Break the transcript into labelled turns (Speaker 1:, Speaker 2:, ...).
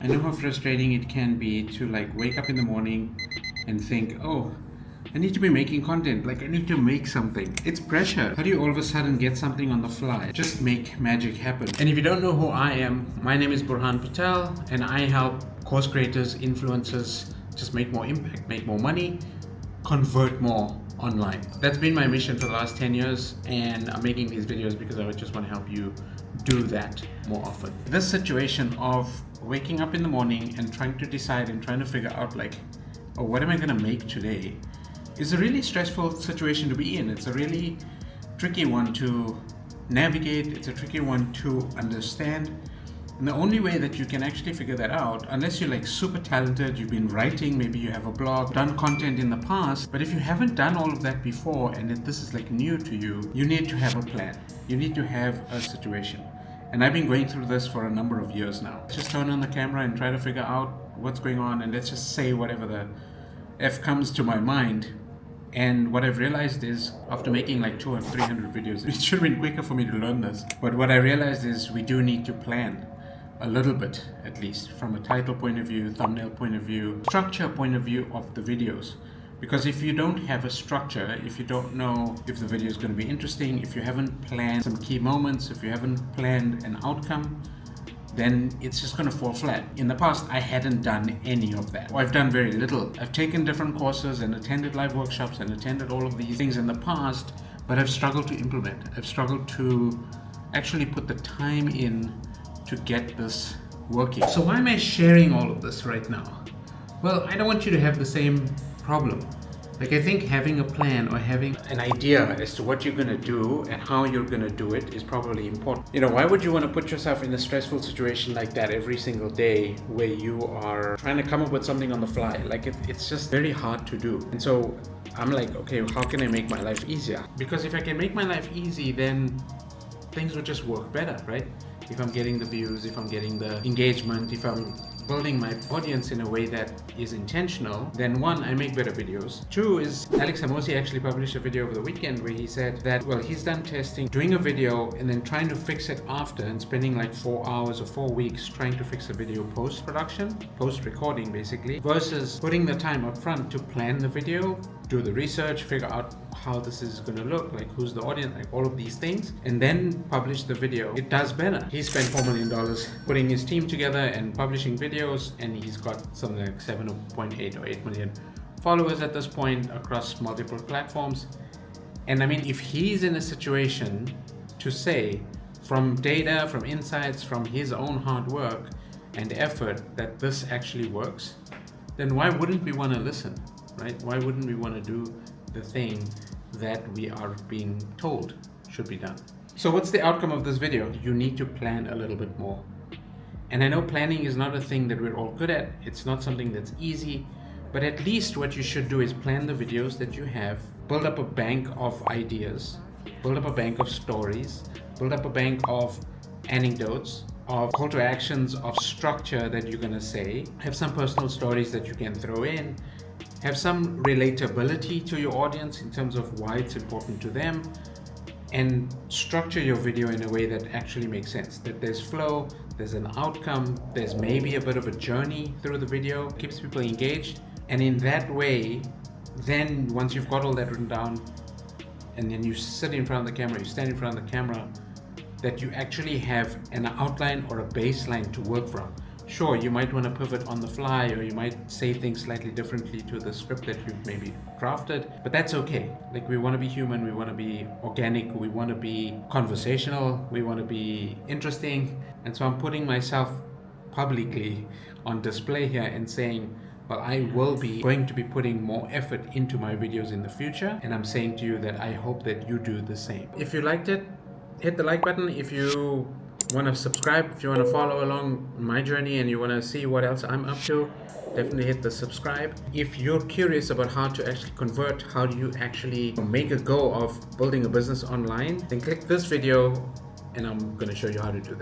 Speaker 1: I know how frustrating it can be to wake up in the morning and think, oh, I need to be making content, I need to make something. It's pressure. How do you all of a sudden get something on the fly? Just make magic happen. And if you don't know who I am, my name is Burhan Patel and I help course creators, influencers just make more impact, make more money, convert more online. That's been my mission for the last 10 years and I'm making these videos because I would just want to help you do that more often. This situation of waking up in the morning and trying to decide and trying to figure out oh, what am I going to make today is a really stressful situation to be in. It's a really tricky one to navigate. It's a tricky one to understand. And the only way that you can actually figure that out, unless you're super talented, you've been writing, maybe you have a blog, done content in the past, but if you haven't done all of that before and if this is new to you, you need to have a plan. You need to have a situation. And I've been going through this for a number of years now. Just turn on the camera and try to figure out what's going on and let's just say whatever the F comes to my mind. And what I've realized is, after making 200 or 300 videos, it should have been quicker for me to learn this. But what I realized is we do need to plan a little bit, at least, from a title point of view, thumbnail point of view, structure point of view of the videos. Because if you don't have a structure, if you don't know if the video is going to be interesting, if you haven't planned some key moments, if you haven't planned an outcome, then it's just going to fall flat. In the past, I hadn't done any of that. I've done very little. I've taken different courses and attended live workshops and attended all of these things in the past, but I've struggled to implement. I've struggled to actually put the time in to get this working. So why am I sharing all of this right now? Well, I don't want you to have the same problem. I think having a plan or having an idea as to what you're going to do and how you're going to do it is probably important. Why would you want to put yourself in a stressful situation like that every single day where you are trying to come up with something on the fly? It's just very hard to do. And so I'm okay, how can I make my life easier? Because if I can make my life easy, then things would just work better, right? If I'm getting the views, if I'm getting the engagement, if I'm building my audience in a way that is intentional, then one, I make better videos. Two is, Alex Hormozi actually published a video over the weekend where he said that, well, he's done testing, doing a video and then trying to fix it after and spending 4 hours or 4 weeks trying to fix a video post-production, post-recording basically, versus putting the time up front to plan the video, do the research, figure out how this is going to look, who's the audience, all of these things, and then publish the video. It does better. He spent $4 million putting his team together and publishing videos, and he's got something 7.8 or 8 million followers at this point across multiple platforms. And if he's in a situation to say from data, from insights, from his own hard work and effort that this actually works, then why wouldn't we want to listen, right? Why wouldn't we want to do the thing that we are being told should be done? So what's the outcome of this video? You need to plan a little bit more. And I know planning is not a thing that we're all good at. It's not something that's easy, but at least what you should do is plan the videos that you have, build up a bank of ideas, build up a bank of stories, build up a bank of anecdotes, of call to actions, of structure that you're going to say, have some personal stories that you can throw in, have some relatability to your audience in terms of why it's important to them, and structure your video in a way that actually makes sense, that there's flow, there's an outcome, there's maybe a bit of a journey through the video, keeps people engaged. And in that way, then once you've got all that written down and then you sit in front of the camera, you stand in front of the camera, that you actually have an outline or a baseline to work from. Sure, you might want to pivot on the fly, or you might say things slightly differently to the script that you've maybe drafted, but that's okay. We want to be human, we want to be organic, we want to be conversational, we want to be interesting. And so I'm putting myself publicly on display here and saying, well, I will be going to be putting more effort into my videos in the future. And I'm saying to you that I hope that you do the same. If you liked it, hit the like button. If you want to subscribe, if you want to follow along my journey and you want to see what else I'm up to, definitely hit the subscribe. If you're curious about how to actually convert, how do you actually make a go of building a business online, then click this video and I'm going to show you how to do that.